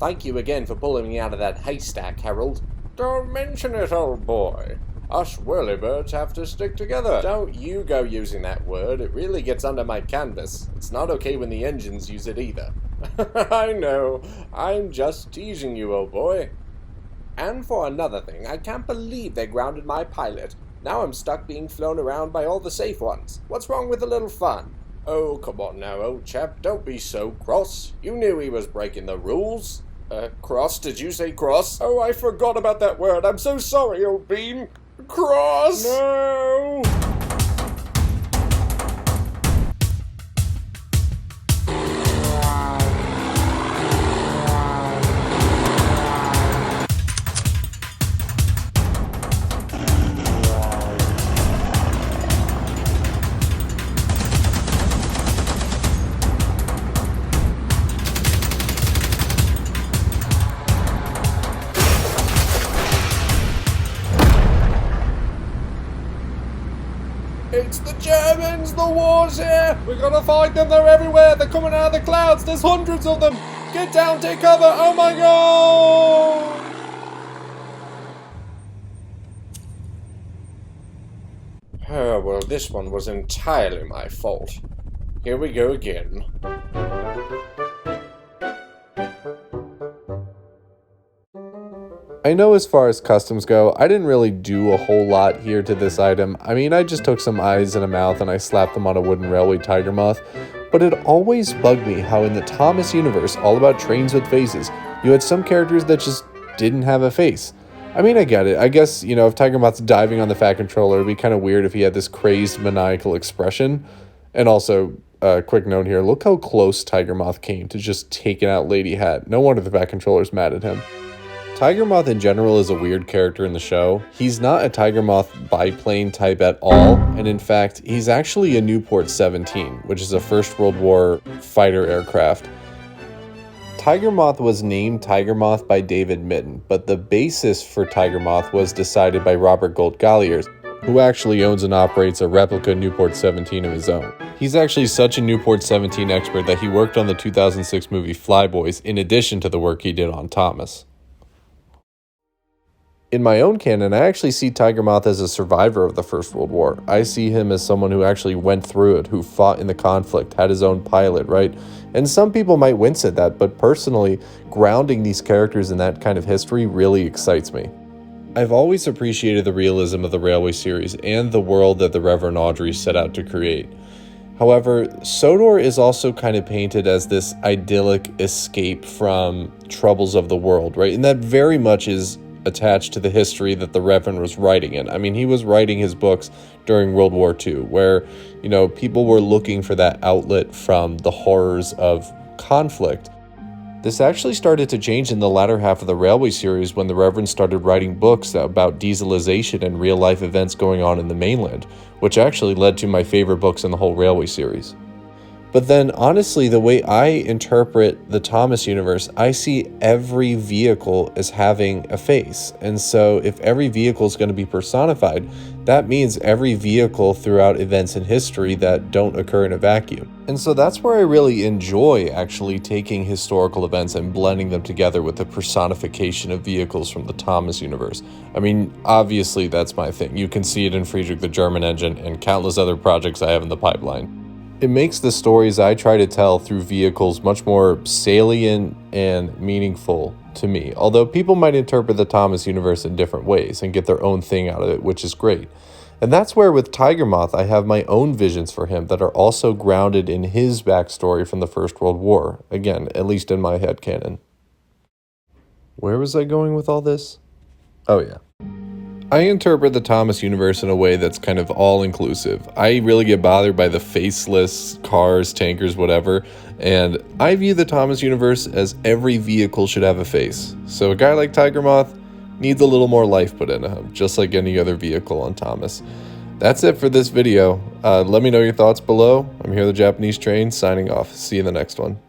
Thank you again for pulling me out of that haystack, Harold. Don't mention it, old boy. Us whirlybirds have to stick together. Don't you go using that word. It really gets under my canvas. It's not okay when the engines use it either. I know. I'm just teasing you, old boy. And for another thing, I can't believe they grounded my pilot. Now I'm stuck being flown around by all the safe ones. What's wrong with a little fun? Oh, come on now, old chap. Don't be so cross. You knew he was breaking the rules. Cross? Did you say cross? Oh, I forgot about that word. I'm so sorry, old bean. Cross! No! It's the Germans! The war's here! We're gonna find them! They're everywhere! They're coming out of the clouds! There's hundreds of them! Get down! Take cover! Oh my god! Oh, well, this one was entirely my fault. Here we go again. I know as far as customs go, I didn't really do a whole lot here to this item. I mean, I just took some eyes and a mouth and I slapped them on a wooden railway tiger moth. But it always bugged me how in the Thomas universe, all about trains with faces, you had some characters that just didn't have a face. I mean, I get it. I guess, you know, if Tiger Moth's diving on the Fat Controller, it'd be kind of weird if he had this crazed, maniacal expression. And also, quick note here, look how close Tiger Moth came to just taking out Lady Hat. No wonder the Fat Controller's mad at him. Tiger Moth in general is a weird character in the show. He's not a Tiger Moth biplane type at all, and in fact, he's actually a Newport 17, which is a First World War fighter aircraft. Tiger Moth was named Tiger Moth by David Mitton, but the basis for Tiger Moth was decided by Robert Gold-Galliers, who actually owns and operates a replica Newport 17 of his own. He's actually such a Newport 17 expert that he worked on the 2006 movie Flyboys in addition to the work he did on Thomas. In my own canon, I actually see Tiger Moth as a survivor of the First World War. I see him as someone who actually went through it, who fought in the conflict, had his own pilot, right? And some people might wince at that, but personally, grounding these characters in that kind of history really excites me. I've always appreciated the realism of the Railway series and the world that the Reverend Audrey set out to create. However, Sodor is also kind of painted as this idyllic escape from troubles of the world, right? And that very much is attached to the history that the Reverend was writing in. I mean, he was writing his books during World War II, where, you know, people were looking for that outlet from the horrors of conflict. This actually started to change in the latter half of the Railway series when the Reverend started writing books about dieselization and real-life events going on in the mainland, which actually led to my favorite books in the whole Railway series. But then, honestly, the way I interpret the Thomas universe, I see every vehicle as having a face. And so if every vehicle is going to be personified, that means every vehicle throughout events in history that don't occur in a vacuum. And so that's where I really enjoy actually taking historical events and blending them together with the personification of vehicles from the Thomas universe. I mean, obviously that's my thing. You can see it in Friedrich the German Engine and countless other projects I have in the pipeline. It makes the stories I try to tell through vehicles much more salient and meaningful to me. Although people might interpret the Thomas universe in different ways and get their own thing out of it, which is great. And that's where with Tiger Moth, I have my own visions for him that are also grounded in his backstory from the First World War. Again, at least in my headcanon. Where was I going with all this? Oh yeah. I interpret the Thomas universe in a way that's kind of all-inclusive. I really get bothered by the faceless cars, tankers, whatever, and I view the Thomas universe as every vehicle should have a face. So a guy like Tiger Moth needs a little more life put into him, just like any other vehicle on Thomas. That's it for this video. Let me know your thoughts below. I'm HiroTheJapaneseTrain, signing off. See you in the next one.